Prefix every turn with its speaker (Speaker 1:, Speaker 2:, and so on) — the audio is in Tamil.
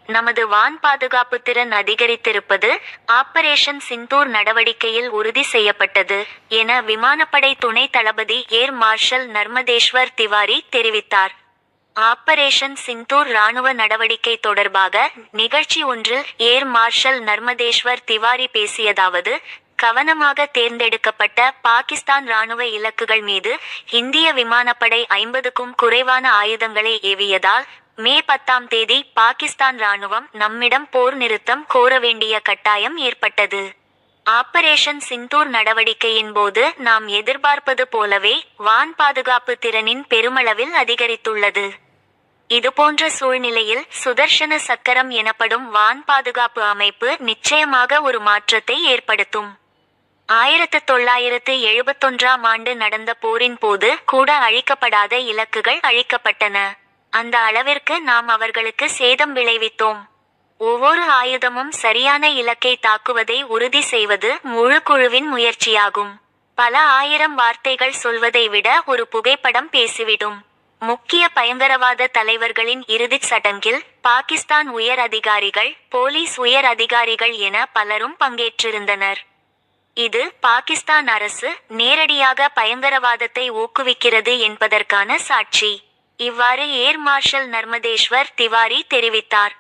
Speaker 1: நமது வான் பாதுகாப்பு திறன் அதிகரித்திருப்பது ஆபரேஷன் சிந்தூர் நடவடிக்கையில் உறுதி செய்யப்பட்டது என விமானப்படை துணை தளபதி ஏர் மார்ஷல் நர்மதேஸ்வர் திவாரி தெரிவித்தார். ஆபரேஷன் சிந்தூர் இராணுவ நடவடிக்கை தொடர்பாக நிகழ்ச்சி ஒன்றில் ஏர் மார்ஷல் நர்மதேஸ்வர் திவாரி பேசியதாவது: கவனமாக தேர்ந்தெடுக்கப்பட்ட பாகிஸ்தான் இராணுவ இலக்குகள் மீது இந்திய விமானப்படை 50க்கும் குறைவான ஆயுதங்களை ஏவியதால் மே 10ஆம் தேதி பாகிஸ்தான் இராணுவம் நம்மிடம் போர் நிறுத்தம் கோர வேண்டிய கட்டாயம் ஏற்பட்டது. ஆபரேஷன் சிந்தூர் நடவடிக்கையின் போது நாம் எதிர்பார்ப்பது போலவே வான் பாதுகாப்பு திறனின் பெருமளவில் அதிகரித்துள்ளது. இதுபோன்ற சூழ்நிலையில் சுதர்ஷன சக்கரம் எனப்படும் வான் பாதுகாப்பு அமைப்பு நிச்சயமாக ஒரு மாற்றத்தை ஏற்படுத்தும். 1971ஆம் ஆண்டு நடந்த போரின் போது கூட அழிக்கப்படாத இலக்குகள் அழிக்கப்பட்டன. அந்த அளவிற்கு நாம் அவர்களுக்கு சேதம் விளைவித்தோம். ஒவ்வொரு ஆயுதமும் சரியான இலக்கை தாக்குவதை உறுதி செய்வது முழு குழுவின் முயற்சியாகும். பல ஆயிரம் வார்த்தைகள் சொல்வதை விட ஒரு புகைப்படம் பேசிவிடும். முக்கிய பயங்கரவாத தலைவர்களின் இறுதிச் சடங்கில் பாகிஸ்தான் உயர் அதிகாரிகள், போலீஸ் உயர் அதிகாரிகள் என பலரும் பங்கேற்றிருந்தனர். இது பாகிஸ்தான் அரசு நேரடியாக பயங்கரவாதத்தை ஊக்குவிக்கிறது என்பதற்கான சாட்சி. இவ்வாறு ஏர் மார்ஷல் நர்மதேஸ்வர் திவாரி தெரிவித்தார்.